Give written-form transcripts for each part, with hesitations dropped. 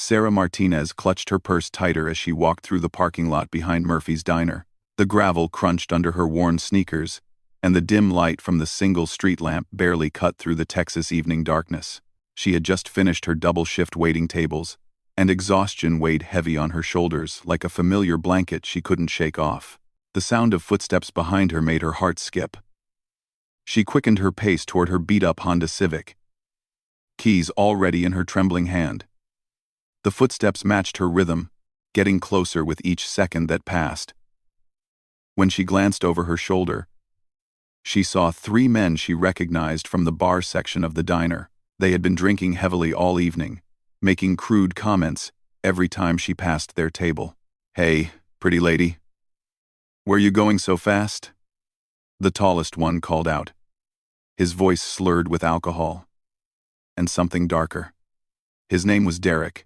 Sarah Martinez clutched her purse tighter as she walked through the parking lot behind Murphy's diner. The gravel crunched under her worn sneakers, and the dim light from the single street lamp barely cut through the Texas evening darkness. She had just finished her double-shift waiting tables, and exhaustion weighed heavy on her shoulders like a familiar blanket she couldn't shake off. The sound of footsteps behind her made her heart skip. She quickened her pace toward her beat-up Honda Civic, keys already in her trembling hand. The footsteps matched her rhythm, getting closer with each second that passed. When she glanced over her shoulder, she saw 3 men she recognized from the bar section of the diner. They had been drinking heavily all evening, making crude comments every time she passed their table. "Hey, pretty lady. Where you going so fast?" The tallest one called out, his voice slurred with alcohol and something darker. His name was Derek,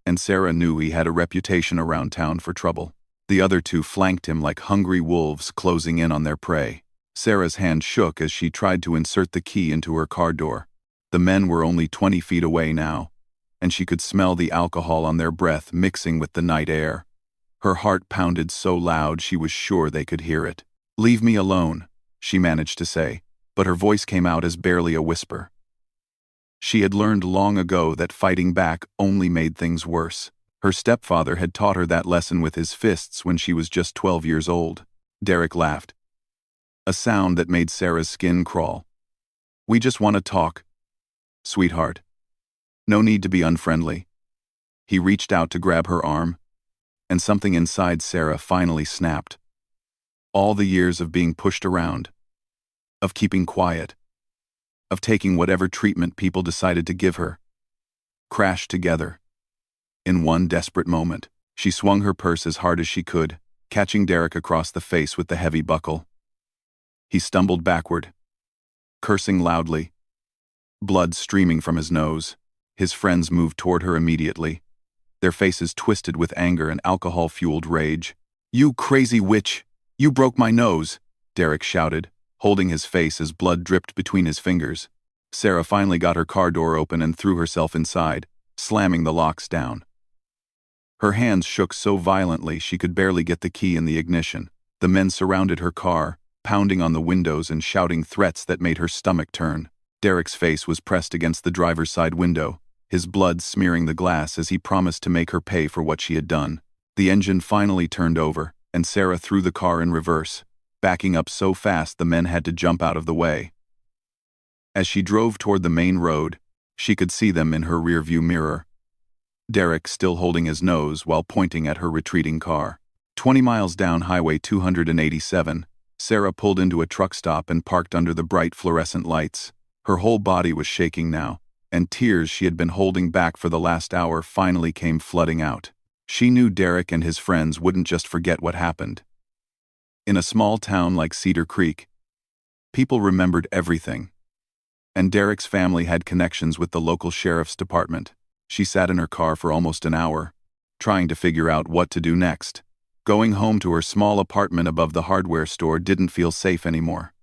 and Sarah knew he had a reputation around town for trouble. The other 2 flanked him like hungry wolves closing in on their prey. Sarah's hand shook as she tried to insert the key into her car door. The men were only 20 feet away now, and she could smell the alcohol on their breath mixing with the night air. Her heart pounded so loud she was sure they could hear it. "Leave me alone," she managed to say, but her voice came out as barely a whisper. She had learned long ago that fighting back only made things worse. Her stepfather had taught her that lesson with his fists when she was just 12 years old. Derek laughed, a sound that made Sarah's skin crawl. "We just want to talk, sweetheart. No need to be unfriendly." He reached out to grab her arm, and something inside Sarah finally snapped. All the years of being pushed around, of keeping quiet, of taking whatever treatment people decided to give her, crashed together. In one desperate moment, she swung her purse as hard as she could, catching Derek across the face with the heavy buckle. He stumbled backward, cursing loudly, blood streaming from his nose. His friends moved toward her immediately, their faces twisted with anger and alcohol-fueled rage. "You crazy witch! You broke my nose!" Derek shouted, holding his face as blood dripped between his fingers. Sarah finally got her car door open and threw herself inside, slamming the locks down. Her hands shook so violently she could barely get the key in the ignition. The men surrounded her car, pounding on the windows and shouting threats that made her stomach turn. Derek's face was pressed against the driver's side window, his blood smearing the glass as he promised to make her pay for what she had done. The engine finally turned over, and Sarah threw the car in reverse, backing up so fast the men had to jump out of the way. As she drove toward the main road, she could see them in her rearview mirror, Derek still holding his nose while pointing at her retreating car. 20 miles down Highway 287, Sarah pulled into a truck stop and parked under the bright fluorescent lights. Her whole body was shaking now, and tears she had been holding back for the last hour finally came flooding out. She knew Derek and his friends wouldn't just forget what happened. In a small town like Cedar Creek, people remembered everything. And Derek's family had connections with the local sheriff's department. She sat in her car for almost an hour, trying to figure out what to do next. Going home to her small apartment above the hardware store didn't feel safe anymore.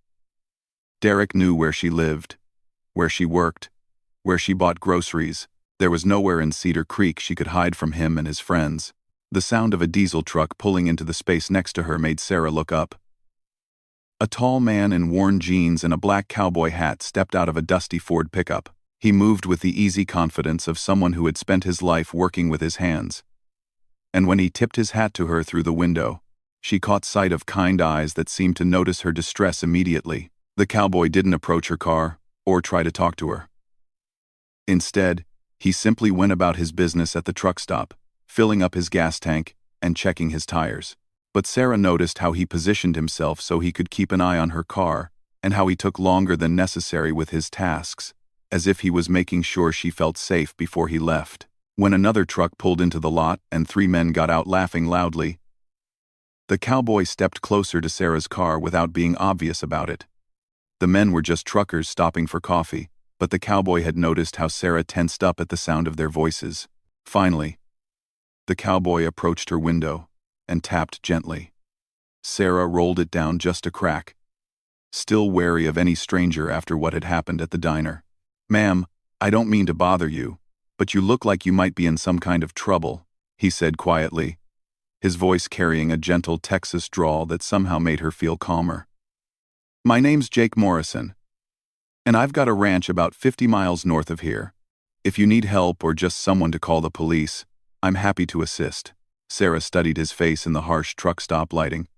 Derek knew where she lived, where she worked, where she bought groceries. There was nowhere in Cedar Creek she could hide from him and his friends. The sound of a diesel truck pulling into the space next to her made Sarah look up. A tall man in worn jeans and a black cowboy hat stepped out of a dusty Ford pickup. He moved with the easy confidence of someone who had spent his life working with his hands. And when he tipped his hat to her through the window, she caught sight of kind eyes that seemed to notice her distress immediately. The cowboy didn't approach her car or try to talk to her. Instead, he simply went about his business at the truck stop, filling up his gas tank and checking his tires. But Sarah noticed how he positioned himself so he could keep an eye on her car, and how he took longer than necessary with his tasks, as if he was making sure she felt safe before he left. When another truck pulled into the lot and 3 men got out laughing loudly, the cowboy stepped closer to Sarah's car without being obvious about it. The men were just truckers stopping for coffee, but the cowboy had noticed how Sarah tensed up at the sound of their voices. Finally, the cowboy approached her window and tapped gently. Sarah rolled it down just a crack, still wary of any stranger after what had happened at the diner. "Ma'am, I don't mean to bother you, "But you look like you might be in some kind of trouble," he said quietly, his voice carrying a gentle Texas drawl that somehow made her feel calmer. "My name's Jake Morrison, and I've got a ranch about 50 miles north of here. If you need help or just someone to call the police, I'm happy to assist." Sarah studied his face in the harsh truck stop lighting.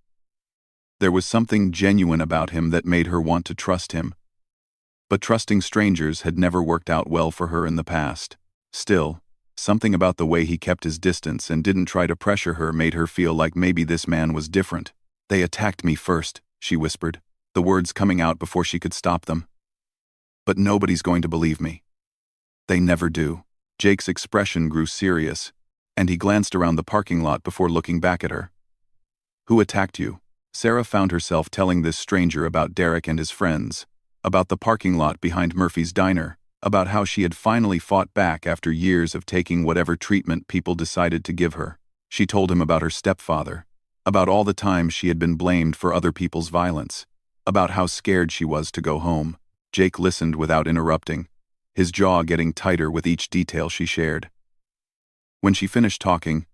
There was something genuine about him that made her want to trust him. But trusting strangers had never worked out well for her in the past. Still, something about the way he kept his distance and didn't try to pressure her made her feel like maybe this man was different. "They attacked me first," she whispered, the words coming out before she could stop them. "But nobody's going to believe me. They never do." Jake's expression grew serious, and he glanced around the parking lot before looking back at her. "Who attacked you?" Sarah found herself telling this stranger about Derek and his friends, about the parking lot behind Murphy's diner, about how she had finally fought back after years of taking whatever treatment people decided to give her. She told him about her stepfather, about all the times she had been blamed for other people's violence, about how scared she was to go home. Jake listened without interrupting, his jaw getting tighter with each detail she shared. When she finished talking,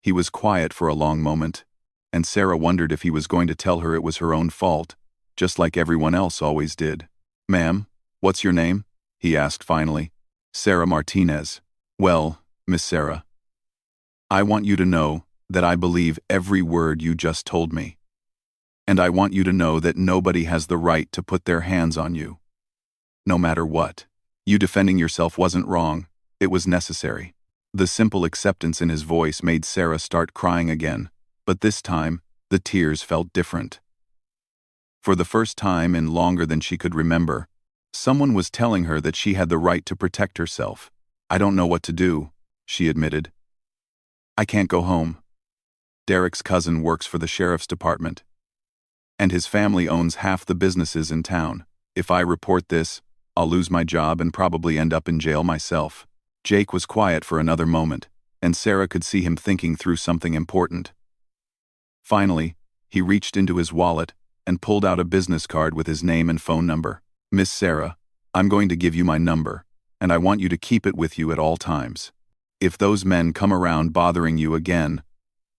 he was quiet for a long moment, and Sarah wondered if he was going to tell her it was her own fault, just like everyone else always did. "Ma'am, what's your name?" he asked finally. "Sarah Martinez." "Well, Miss Sarah, I want you to know that I believe every word you just told me. And I want you to know that nobody has the right to put their hands on you. No matter what. You defending yourself wasn't wrong, it was necessary." The simple acceptance in his voice made Sarah start crying again, but this time, the tears felt different. For the first time in longer than she could remember, someone was telling her that she had the right to protect herself. "I don't know what to do," she admitted. "I can't go home. Derek's cousin works for the sheriff's department, and his family owns half the businesses in town. If I report this, I'll lose my job and probably end up in jail myself." Jake was quiet for another moment, and Sarah could see him thinking through something important. Finally, he reached into his wallet and pulled out a business card with his name and phone number. "Miss Sarah, I'm going to give you my number, and I want you to keep it with you at all times. If those men come around bothering you again,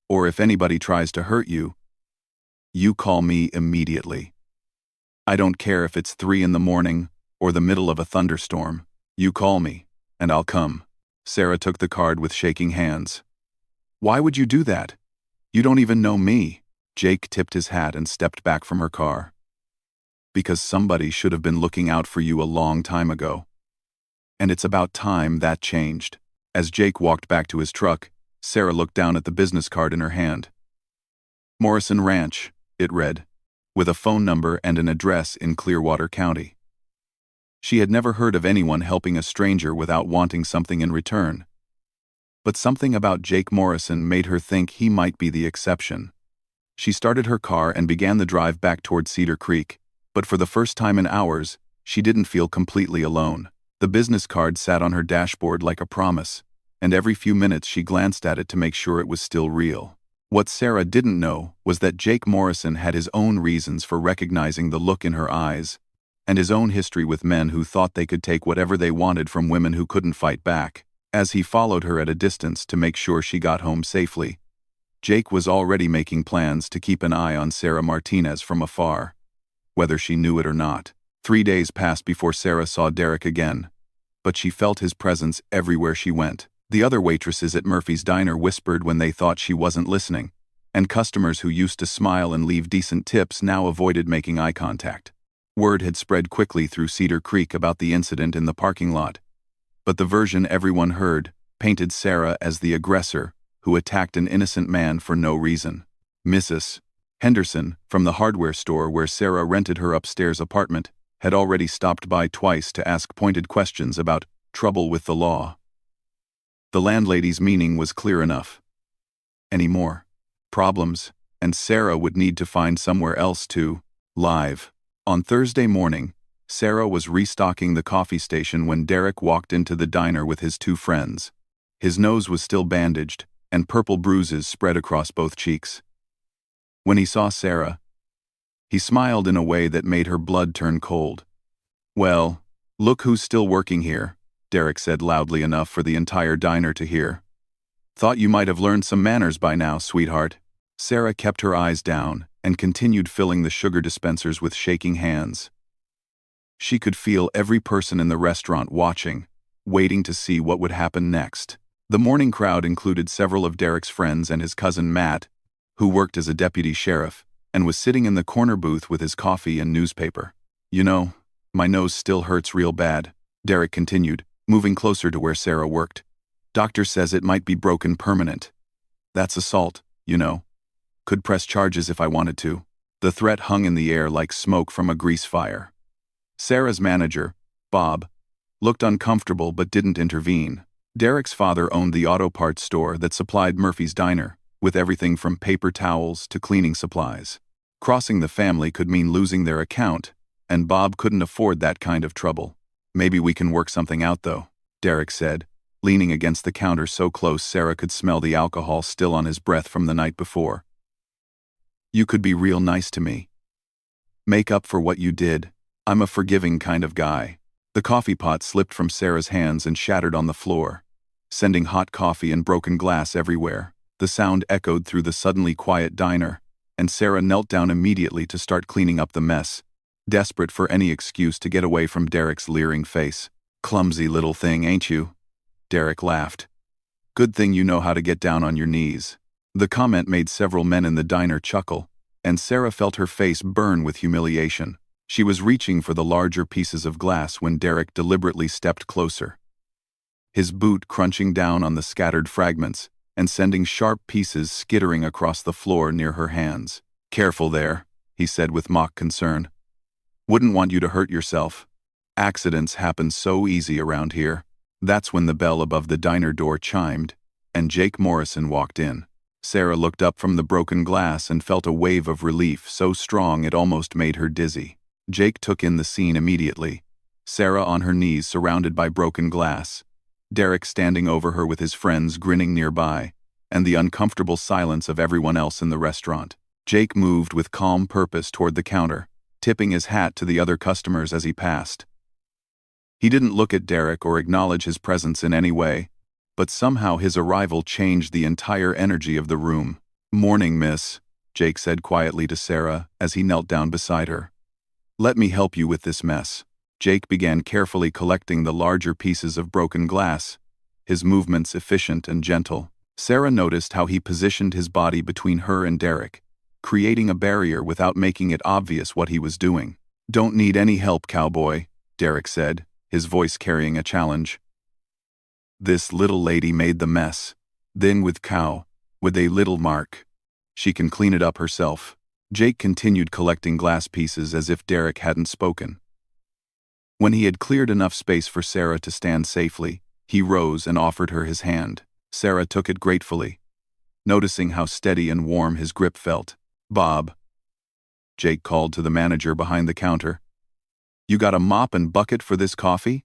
or if anybody tries to hurt you, you call me immediately. I don't care if it's 3 a.m. or the middle of a thunderstorm. You call me, and I'll come." Sarah took the card with shaking hands. "Why would you do that? You don't even know me." Jake tipped his hat and stepped back from her car. "Because somebody should have been looking out for you a long time ago. And it's about time that changed." As Jake walked back to his truck, Sarah looked down at the business card in her hand. "Morrison Ranch," it read, with a phone number and an address in Clearwater County. She had never heard of anyone helping a stranger without wanting something in return. But something about Jake Morrison made her think he might be the exception. She started her car and began the drive back toward Cedar Creek, but for the first time in hours, she didn't feel completely alone. The business card sat on her dashboard like a promise, and every few minutes she glanced at it to make sure it was still real. What Sarah didn't know was that Jake Morrison had his own reasons for recognizing the look in her eyes, and his own history with men who thought they could take whatever they wanted from women who couldn't fight back. As he followed her at a distance to make sure she got home safely, Jake was already making plans to keep an eye on Sarah Martinez from afar, whether she knew it or not. 3 days passed before Sarah saw Derek again, but she felt his presence everywhere she went. The other waitresses at Murphy's diner whispered when they thought she wasn't listening, and customers who used to smile and leave decent tips now avoided making eye contact. Word had spread quickly through Cedar Creek about the incident in the parking lot, but the version everyone heard painted Sarah as the aggressor who attacked an innocent man for no reason. Mrs. Henderson, from the hardware store where Sarah rented her upstairs apartment, had already stopped by twice to ask pointed questions about trouble with the law. The landlady's meaning was clear enough. Any more problems, and Sarah would need to find somewhere else to live. On Thursday morning, Sarah was restocking the coffee station when Derek walked into the diner with his 2 friends. His nose was still bandaged, and purple bruises spread across both cheeks. When he saw Sarah, he smiled in a way that made her blood turn cold. "Well, look who's still working here," Derek said loudly enough for the entire diner to hear. "Thought you might have learned some manners by now, sweetheart." Sarah kept her eyes down and continued filling the sugar dispensers with shaking hands. She could feel every person in the restaurant watching, waiting to see what would happen next. The morning crowd included several of Derek's friends and his cousin Matt, who worked as a deputy sheriff, and was sitting in the corner booth with his coffee and newspaper. "You know, my nose still hurts real bad," Derek continued, moving closer to where Sarah worked. "Doctor says it might be broken permanent. That's assault, you know. Could press charges if I wanted to." The threat hung in the air like smoke from a grease fire. Sarah's manager, Bob, looked uncomfortable but didn't intervene. Derek's father owned the auto parts store that supplied Murphy's Diner, with everything from paper towels to cleaning supplies. Crossing the family could mean losing their account, and Bob couldn't afford that kind of trouble. "Maybe we can work something out though," Derek said, leaning against the counter so close Sarah could smell the alcohol still on his breath from the night before. "You could be real nice to me. Make up for what you did. I'm a forgiving kind of guy." The coffee pot slipped from Sarah's hands and shattered on the floor, sending hot coffee and broken glass everywhere. The sound echoed through the suddenly quiet diner, and Sarah knelt down immediately to start cleaning up the mess, desperate for any excuse to get away from Derek's leering face. "Clumsy little thing, ain't you?" Derek laughed. "Good thing you know how to get down on your knees." The comment made several men in the diner chuckle, and Sarah felt her face burn with humiliation. She was reaching for the larger pieces of glass when Derek deliberately stepped closer, his boot crunching down on the scattered fragments and sending sharp pieces skittering across the floor near her hands. "Careful there," he said with mock concern. "Wouldn't want you to hurt yourself. Accidents happen so easy around here." That's when the bell above the diner door chimed, and Jake Morrison walked in. Sarah looked up from the broken glass and felt a wave of relief so strong it almost made her dizzy. Jake took in the scene immediately. Sarah on her knees surrounded by broken glass, Derek standing over her with his friends grinning nearby, and the uncomfortable silence of everyone else in the restaurant. Jake moved with calm purpose toward the counter, tipping his hat to the other customers as he passed. He didn't look at Derek or acknowledge his presence in any way, but somehow his arrival changed the entire energy of the room. "Morning, miss," Jake said quietly to Sarah as he knelt down beside her. "Let me help you with this mess." Jake began carefully collecting the larger pieces of broken glass, his movements efficient and gentle. Sarah noticed how he positioned his body between her and Derek, creating a barrier without making it obvious what he was doing. "Don't need any help, cowboy," Derek said, his voice carrying a challenge. "This little lady made the mess. Then with a little mark. She can clean it up herself." Jake continued collecting glass pieces as if Derek hadn't spoken. When he had cleared enough space for Sarah to stand safely, he rose and offered her his hand. Sarah took it gratefully, noticing how steady and warm his grip felt. "Bob," Jake called to the manager behind the counter. "You got a mop and bucket for this coffee?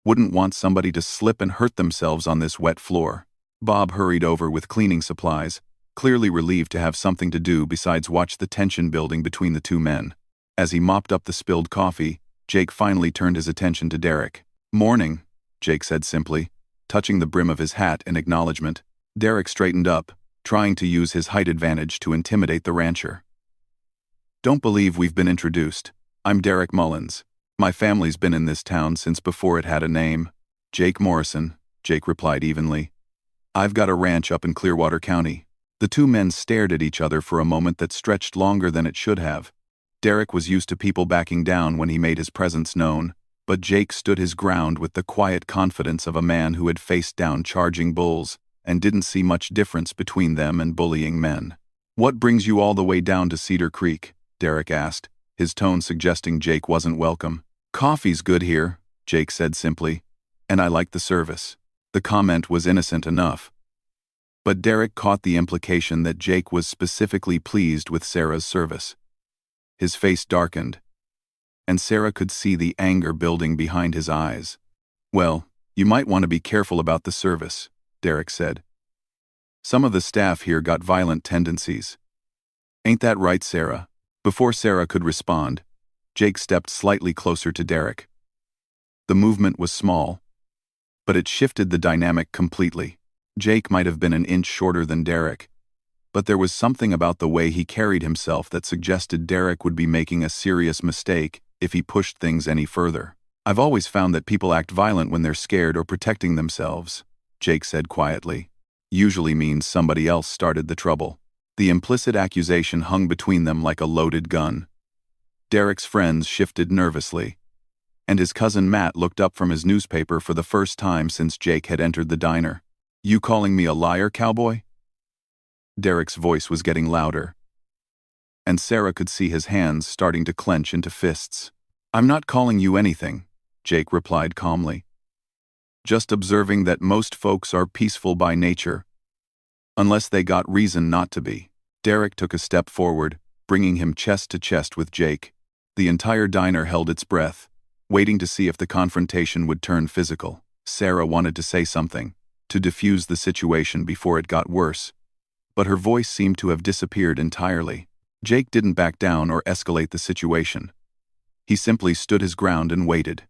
Wouldn't want somebody to slip and hurt themselves on this wet floor." Bob hurried over with cleaning supplies, clearly relieved to have something to do besides watch the tension building between the two men. As he mopped up the spilled coffee, Jake finally turned his attention to Derek. "Morning," Jake said simply, touching the brim of his hat in acknowledgement. Derek straightened up, trying to use his height advantage to intimidate the rancher. "Don't believe we've been introduced. I'm Derek Mullins. My family's been in this town since before it had a name." "Jake Morrison," Jake replied evenly. "I've got a ranch up in Clearwater County." The two men stared at each other for a moment that stretched longer than it should have. Derek was used to people backing down when he made his presence known, but Jake stood his ground with the quiet confidence of a man who had faced down charging bulls and didn't see much difference between them and bullying men. "What brings you all the way down to Cedar Creek?" Derek asked, his tone suggesting Jake wasn't welcome. "Coffee's good here," Jake said simply, "and I like the service." The comment was innocent enough, but Derek caught the implication that Jake was specifically pleased with Sarah's service. His face darkened, and Sarah could see the anger building behind his eyes. "Well, you might want to be careful about the service," Derek said. "Some of the staff here got violent tendencies. Ain't that right, Sarah?" Before Sarah could respond, Jake stepped slightly closer to Derek. The movement was small, But it shifted the dynamic completely. Jake might have been an inch shorter than Derek, but there was something about the way he carried himself that suggested Derek would be making a serious mistake if he pushed things any further. "I've always found that people act violent when they're scared or protecting themselves," Jake said quietly. "Usually means somebody else started the trouble." The implicit accusation hung between them like a loaded gun. Derek's friends shifted nervously, and his cousin Matt looked up from his newspaper for the first time since Jake had entered the diner. "You calling me a liar, cowboy?" Derek's voice was getting louder, and Sarah could see his hands starting to clench into fists. "I'm not calling you anything," Jake replied calmly. "Just observing that most folks are peaceful by nature, unless they got reason not to be." Derek took a step forward, bringing him chest to chest with Jake. The entire diner held its breath, waiting to see if the confrontation would turn physical. Sarah wanted to say something, to diffuse the situation before it got worse, but her voice seemed to have disappeared entirely. Jake didn't back down or escalate the situation. He simply stood his ground and waited.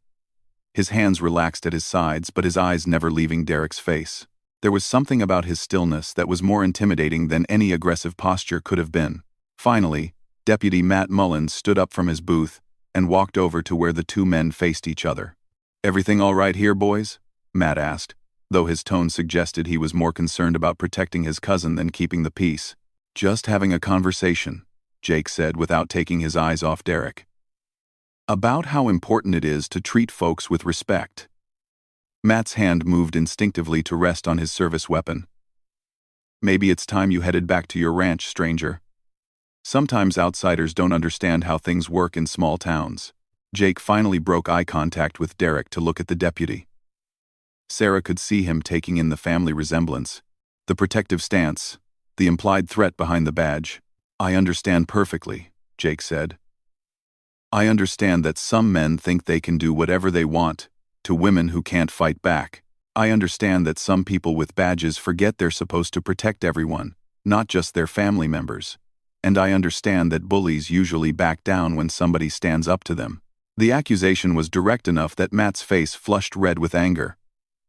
His hands relaxed at his sides, but his eyes never leaving Derek's face. There was something about his stillness that was more intimidating than any aggressive posture could have been. Finally, Deputy Matt Mullins stood up from his booth and walked over to where the two men faced each other. "Everything all right here, boys?" Matt asked, though his tone suggested he was more concerned about protecting his cousin than keeping the peace. "Just having a conversation," Jake said without taking his eyes off Derek. "About how important it is to treat folks with respect." Matt's hand moved instinctively to rest on his service weapon. "Maybe it's time you headed back to your ranch, stranger. Sometimes outsiders don't understand how things work in small towns." Jake finally broke eye contact with Derek to look at the deputy. Sarah could see him taking in the family resemblance, the protective stance, the implied threat behind the badge. "I understand perfectly," Jake said. "I understand that some men think they can do whatever they want to women who can't fight back. I understand that some people with badges forget they're supposed to protect everyone, not just their family members. And I understand that bullies usually back down when somebody stands up to them." The accusation was direct enough that Matt's face flushed red with anger.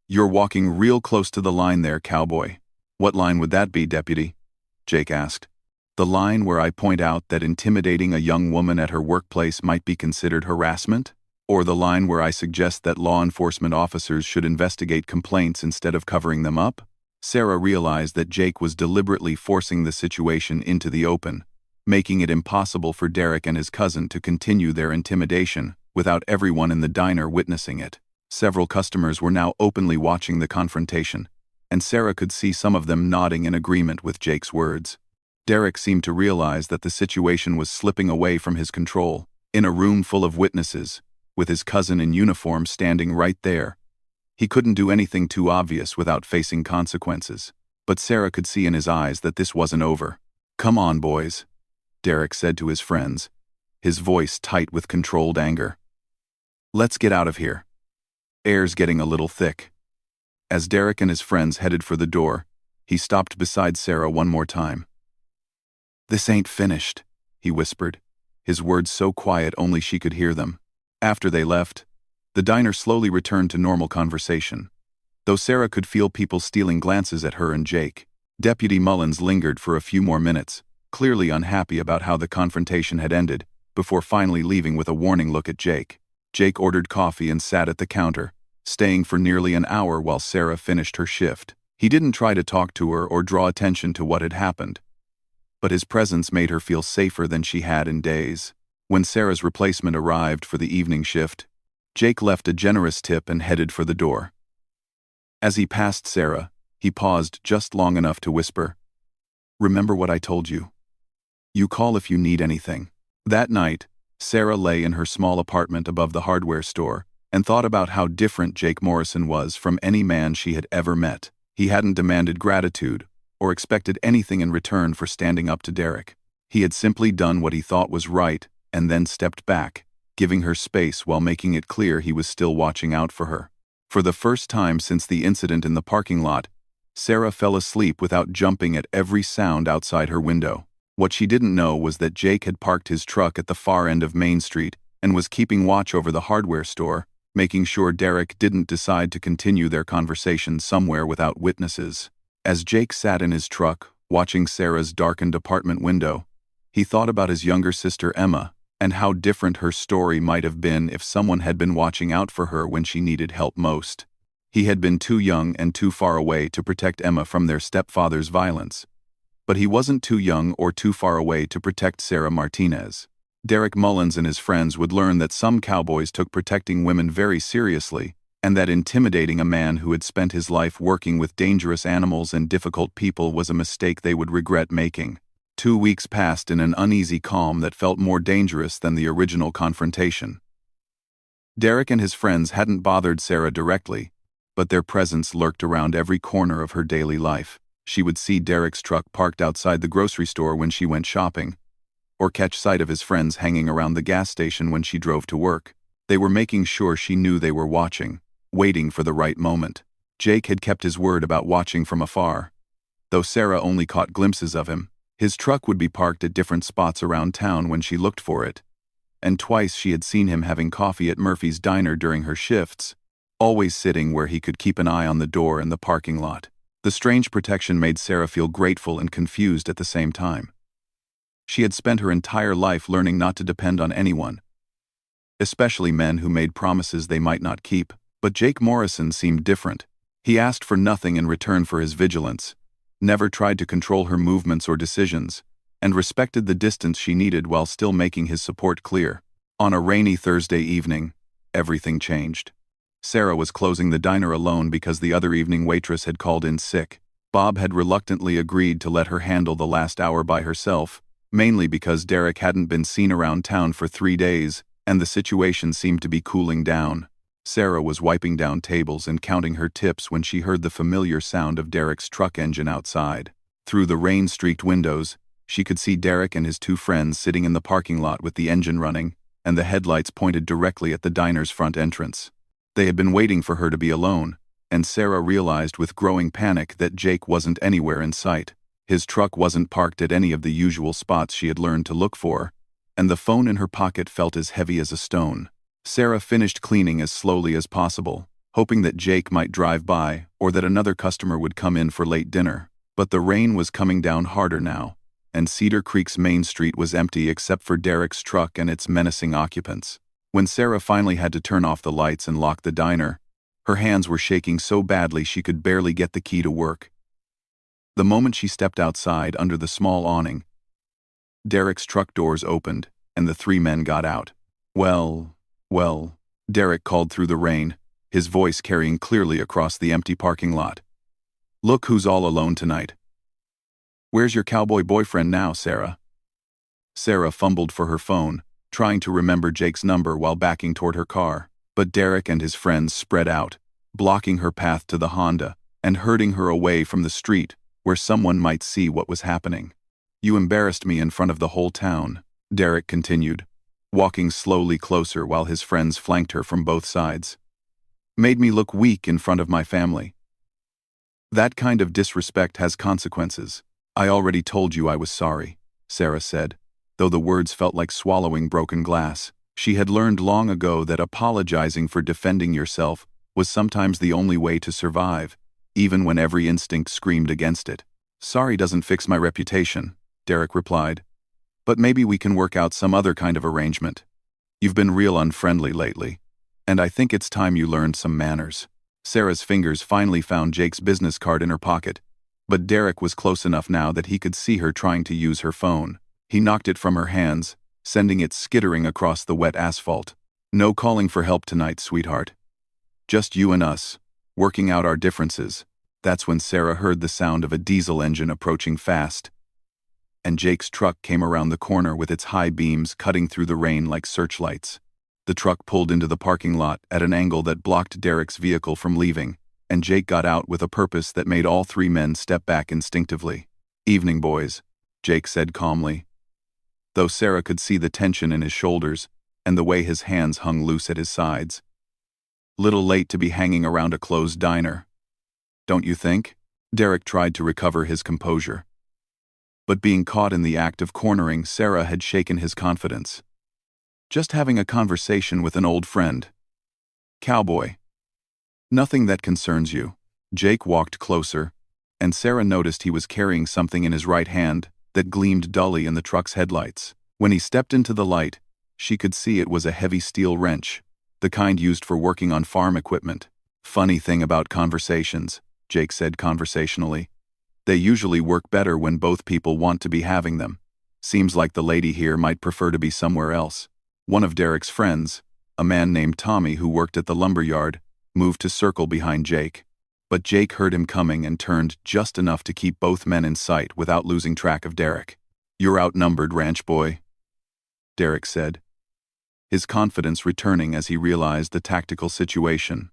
"You're walking real close to the line there, cowboy." "What line would that be, deputy?" Jake asked. "The line where I point out that intimidating a young woman at her workplace might be considered harassment? Or the line where I suggest that law enforcement officers should investigate complaints instead of covering them up?" Sarah realized that Jake was deliberately forcing the situation into the open, making it impossible for Derek and his cousin to continue their intimidation without everyone in the diner witnessing it. Several customers were now openly watching the confrontation, and Sarah could see some of them nodding in agreement with Jake's words. Derek seemed to realize that the situation was slipping away from his control. In a room full of witnesses, with his cousin in uniform standing right there, he couldn't do anything too obvious without facing consequences. But Sarah could see in his eyes that this wasn't over. "Come on, boys," Derek said to his friends, his voice tight with controlled anger. "Let's get out of here. Air's getting a little thick." As Derek and his friends headed for the door, he stopped beside Sarah one more time. "This ain't finished," he whispered, his words so quiet only she could hear them. After they left, the diner slowly returned to normal conversation, though Sarah could feel people stealing glances at her and Jake. Deputy Mullins lingered for a few more minutes, clearly unhappy about how the confrontation had ended, before finally leaving with a warning look at Jake. Jake ordered coffee and sat at the counter, staying for nearly an hour while Sarah finished her shift. He didn't try to talk to her or draw attention to what had happened, but his presence made her feel safer than she had in days. When Sarah's replacement arrived for the evening shift, Jake left a generous tip and headed for the door. As he passed Sarah, he paused just long enough to whisper, "Remember what I told you. You call if you need anything." That night, Sarah lay in her small apartment above the hardware store and thought about how different Jake Morrison was from any man she had ever met. He hadn't demanded gratitude or expected anything in return for standing up to Derek. He had simply done what he thought was right and then stepped back, giving her space while making it clear he was still watching out for her. For the first time since the incident in the parking lot, Sarah fell asleep without jumping at every sound outside her window. What she didn't know was that Jake had parked his truck at the far end of Main Street and was keeping watch over the hardware store, making sure Derek didn't decide to continue their conversation somewhere without witnesses. As Jake sat in his truck, watching Sarah's darkened apartment window, he thought about his younger sister Emma and how different her story might have been if someone had been watching out for her when she needed help most. He had been too young and too far away to protect Emma from their stepfather's violence. But he wasn't too young or too far away to protect Sarah Martinez. Derek Mullins and his friends would learn that some cowboys took protecting women very seriously, and that intimidating a man who had spent his life working with dangerous animals and difficult people was a mistake they would regret making. 2 weeks passed in an uneasy calm that felt more dangerous than the original confrontation. Derek and his friends hadn't bothered Sarah directly, but their presence lurked around every corner of her daily life. She would see Derek's truck parked outside the grocery store when she went shopping, or catch sight of his friends hanging around the gas station when she drove to work. They were making sure she knew they were watching, waiting for the right moment. Jake had kept his word about watching from afar. Though Sarah only caught glimpses of him, his truck would be parked at different spots around town when she looked for it. And twice she had seen him having coffee at Murphy's diner during her shifts, always sitting where he could keep an eye on the door and the parking lot. The strange protection made Sarah feel grateful and confused at the same time. She had spent her entire life learning not to depend on anyone, especially men who made promises they might not keep. But Jake Morrison seemed different. He asked for nothing in return for his vigilance, never tried to control her movements or decisions, and respected the distance she needed while still making his support clear. On a rainy Thursday evening, everything changed. Sarah was closing the diner alone because the other evening waitress had called in sick. Bob had reluctantly agreed to let her handle the last hour by herself, mainly because Derek hadn't been seen around town for 3 days, and the situation seemed to be cooling down. Sarah was wiping down tables and counting her tips when she heard the familiar sound of Derek's truck engine outside. Through the rain-streaked windows, she could see Derek and his 2 friends sitting in the parking lot with the engine running, and the headlights pointed directly at the diner's front entrance. They had been waiting for her to be alone, and Sarah realized with growing panic that Jake wasn't anywhere in sight. His truck wasn't parked at any of the usual spots she had learned to look for, and the phone in her pocket felt as heavy as a stone. Sarah finished cleaning as slowly as possible, hoping that Jake might drive by or that another customer would come in for late dinner. But the rain was coming down harder now, and Cedar Creek's main street was empty except for Derek's truck and its menacing occupants. When Sarah finally had to turn off the lights and lock the diner, her hands were shaking so badly she could barely get the key to work. The moment she stepped outside under the small awning, Derek's truck doors opened, and the 3 men got out. Well, Derek called through the rain, his voice carrying clearly across the empty parking lot. "Look who's all alone tonight. Where's your cowboy boyfriend now, Sarah?" Sarah fumbled for her phone, trying to remember Jake's number while backing toward her car, but Derek and his friends spread out, blocking her path to the Honda and herding her away from the street where someone might see what was happening. "You embarrassed me in front of the whole town," Derek continued, walking slowly closer while his friends flanked her from both sides. "Made me look weak in front of my family. That kind of disrespect has consequences. I already told you I was sorry," Sarah said, though the words felt like swallowing broken glass. She had learned long ago that apologizing for defending yourself was sometimes the only way to survive, even when every instinct screamed against it. "Sorry doesn't fix my reputation," Derek replied. "But maybe we can work out some other kind of arrangement. You've been real unfriendly lately, and I think it's time you learned some manners." Sarah's fingers finally found Jake's business card in her pocket, but Derek was close enough now that he could see her trying to use her phone. He knocked it from her hands, sending it skittering across the wet asphalt. "No calling for help tonight, sweetheart. Just you and us, working out our differences." That's when Sarah heard the sound of a diesel engine approaching fast, and Jake's truck came around the corner with its high beams cutting through the rain like searchlights. The truck pulled into the parking lot at an angle that blocked Derek's vehicle from leaving, and Jake got out with a purpose that made all 3 men step back instinctively. "Evening, boys," Jake said calmly, though Sarah could see the tension in his shoulders and the way his hands hung loose at his sides. "Little late to be hanging around a closed diner, don't you think?" Derek tried to recover his composure. But being caught in the act of cornering Sarah had shaken his confidence. "Just having a conversation with an old friend." Cowboy. Nothing that concerns you. Jake walked closer, and Sarah noticed he was carrying something in his right hand that gleamed dully in the truck's headlights. When he stepped into the light, she could see it was a heavy steel wrench, the kind used for working on farm equipment. Funny thing about conversations, Jake said conversationally. They usually work better when both people want to be having them. Seems like the lady here might prefer to be somewhere else. One of Derek's friends, a man named Tommy who worked at the lumberyard, moved to circle behind Jake. But Jake heard him coming and turned just enough to keep both men in sight without losing track of Derek. "You're outnumbered, ranch boy," Derek said, his confidence returning as he realized the tactical situation.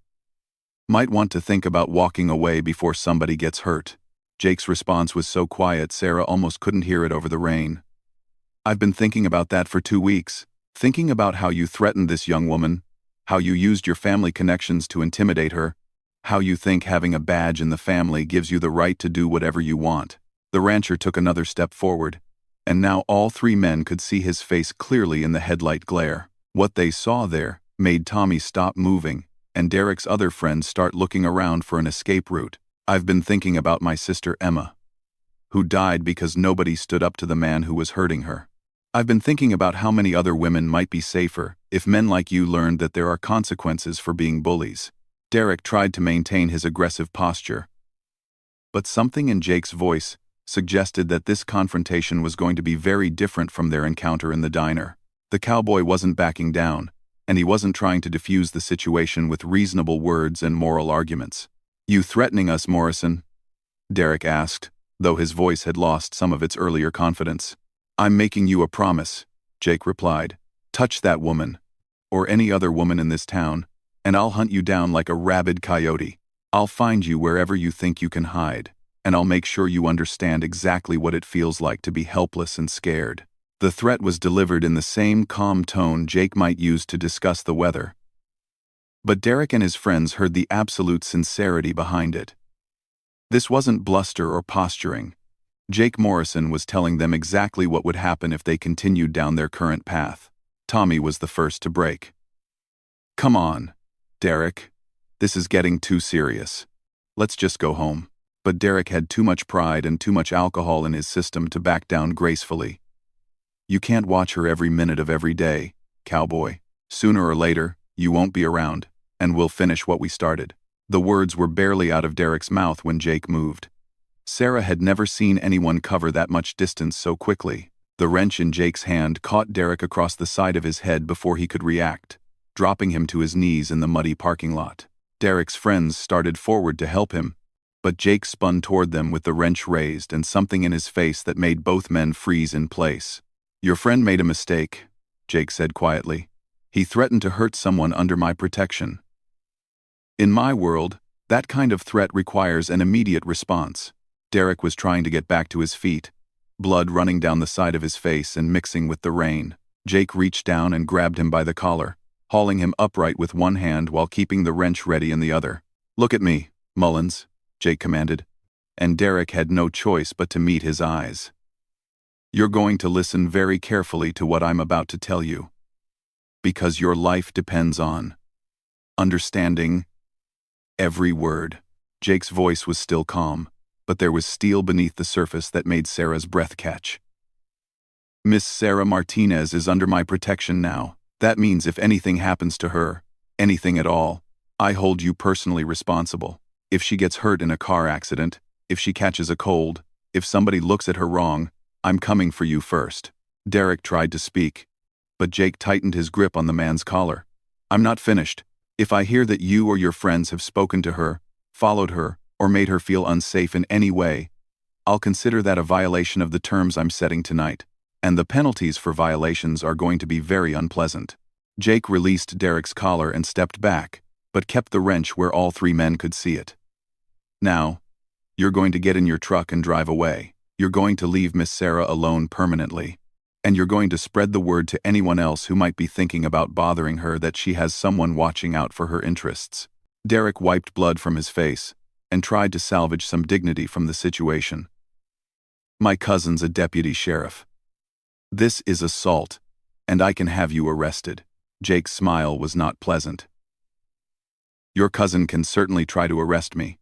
"Might want to think about walking away before somebody gets hurt." Jake's response was so quiet Sarah almost couldn't hear it over the rain. "I've been thinking about that for 2 weeks, thinking about how you threatened this young woman, how you used your family connections to intimidate her, how you think having a badge in the family gives you the right to do whatever you want." The rancher took another step forward, and now all 3 men could see his face clearly in the headlight glare. What they saw there made Tommy stop moving, and Derek's other friends start looking around for an escape route. "I've been thinking about my sister Emma, who died because nobody stood up to the man who was hurting her. I've been thinking about how many other women might be safer if men like you learned that there are consequences for being bullies." Derek tried to maintain his aggressive posture, but something in Jake's voice suggested that this confrontation was going to be very different from their encounter in the diner. The cowboy wasn't backing down, and he wasn't trying to defuse the situation with reasonable words and moral arguments. "You threatening us, Morrison?" Derek asked, though his voice had lost some of its earlier confidence. "I'm making you a promise," Jake replied. "Touch that woman, or any other woman in this town, and I'll hunt you down like a rabid coyote. I'll find you wherever you think you can hide, and I'll make sure you understand exactly what it feels like to be helpless and scared." The threat was delivered in the same calm tone Jake might use to discuss the weather. But Derek and his friends heard the absolute sincerity behind it. This wasn't bluster or posturing. Jake Morrison was telling them exactly what would happen if they continued down their current path. Tommy was the first to break. "Come on, Derek. This is getting too serious. Let's just go home." But Derek had too much pride and too much alcohol in his system to back down gracefully. "You can't watch her every minute of every day, cowboy. Sooner or later, you won't be around, and we'll finish what we started." The words were barely out of Derek's mouth when Jake moved. Sarah had never seen anyone cover that much distance so quickly. The wrench in Jake's hand caught Derek across the side of his head before he could react, dropping him to his knees in the muddy parking lot. Derek's friends started forward to help him, but Jake spun toward them with the wrench raised and something in his face that made both men freeze in place. "Your friend made a mistake," Jake said quietly. "He threatened to hurt someone under my protection. In my world, that kind of threat requires an immediate response." Derek was trying to get back to his feet, blood running down the side of his face and mixing with the rain. Jake reached down and grabbed him by the collar, hauling him upright with one hand while keeping the wrench ready in the other. "Look at me, Mullins," Jake commanded, and Derek had no choice but to meet his eyes. "You're going to listen very carefully to what I'm about to tell you, because your life depends on understanding every word." Jake's voice was still calm, but there was steel beneath the surface that made Sarah's breath catch. "Miss Sarah Martinez is under my protection now. That means if anything happens to her, anything at all, I hold you personally responsible. If she gets hurt in a car accident, if she catches a cold, if somebody looks at her wrong, I'm coming for you first." Derek tried to speak, but Jake tightened his grip on the man's collar. "I'm not finished. If I hear that you or your friends have spoken to her, followed her, or made her feel unsafe in any way, I'll consider that a violation of the terms I'm setting tonight, and the penalties for violations are going to be very unpleasant." Jake released Derek's collar and stepped back, but kept the wrench where all 3 men could see it. "Now, you're going to get in your truck and drive away. You're going to leave Miss Sarah alone permanently, and you're going to spread the word to anyone else who might be thinking about bothering her that she has someone watching out for her interests." Derek wiped blood from his face and tried to salvage some dignity from the situation. "My cousin's a deputy sheriff. This is assault, and I can have you arrested." Jake's smile was not pleasant. Your cousin can certainly try to arrest me.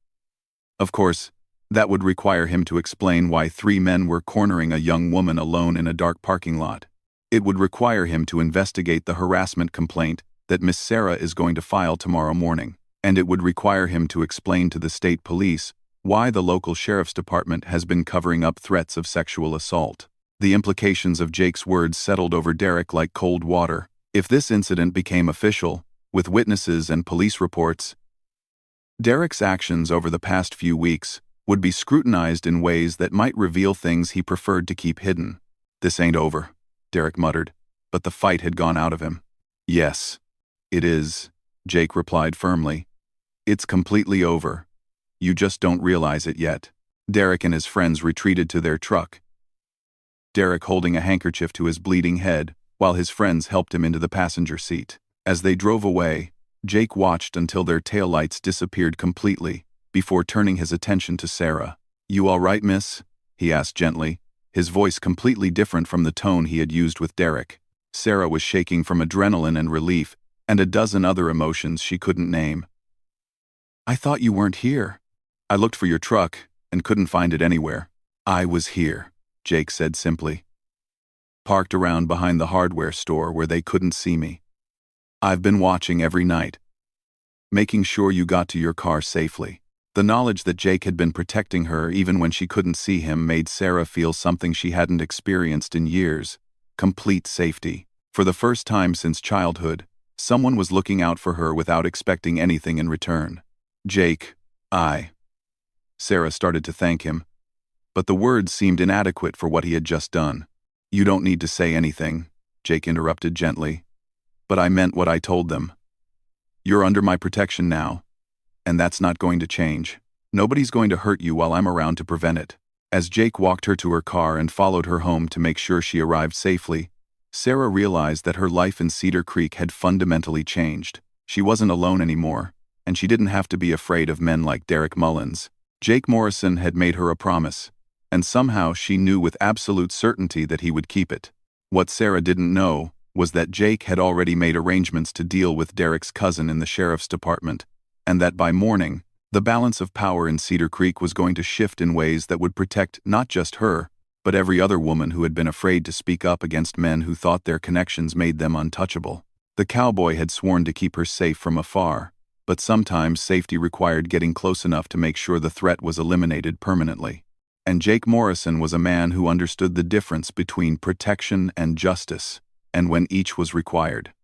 Of course, that would require him to explain why 3 men were cornering a young woman alone in a dark parking lot. It would require him to investigate the harassment complaint that Miss Sarah is going to file tomorrow morning. And it would require him to explain to the state police why the local sheriff's department has been covering up threats of sexual assault. The implications of Jake's words settled over Derek like cold water. If this incident became official, with witnesses and police reports, Derek's actions over the past few weeks would be scrutinized in ways that might reveal things he preferred to keep hidden. This ain't over, Derek muttered, but the fight had gone out of him. Yes, it is, Jake replied firmly. It's completely over. You just don't realize it yet. Derek and his friends retreated to their truck, Derek holding a handkerchief to his bleeding head, while his friends helped him into the passenger seat. As they drove away, Jake watched until their taillights disappeared completely, before turning his attention to Sarah. You all right, miss? He asked gently, his voice completely different from the tone he had used with Derek. Sarah was shaking from adrenaline and relief, and a dozen other emotions she couldn't name. I thought you weren't here. I looked for your truck, and couldn't find it anywhere. I was here, Jake said simply. Parked around behind the hardware store where they couldn't see me. I've been watching every night, making sure you got to your car safely. The knowledge that Jake had been protecting her even when she couldn't see him made Sarah feel something she hadn't experienced in years: complete safety. For the first time since childhood, someone was looking out for her without expecting anything in return. Jake, Sarah started to thank him, but the words seemed inadequate for what he had just done. You don't need to say anything, Jake interrupted gently, but I meant what I told them. You're under my protection now, and that's not going to change. Nobody's going to hurt you while I'm around to prevent it. As Jake walked her to her car and followed her home to make sure she arrived safely, Sarah realized that her life in Cedar Creek had fundamentally changed. She wasn't alone anymore, and she didn't have to be afraid of men like Derek Mullins. Jake Morrison had made her a promise, and somehow she knew with absolute certainty that he would keep it. What Sarah didn't know was that Jake had already made arrangements to deal with Derek's cousin in the sheriff's department, and that by morning, the balance of power in Cedar Creek was going to shift in ways that would protect not just her, but every other woman who had been afraid to speak up against men who thought their connections made them untouchable. The cowboy had sworn to keep her safe from afar, but sometimes safety required getting close enough to make sure the threat was eliminated permanently. And Jake Morrison was a man who understood the difference between protection and justice, and when each was required.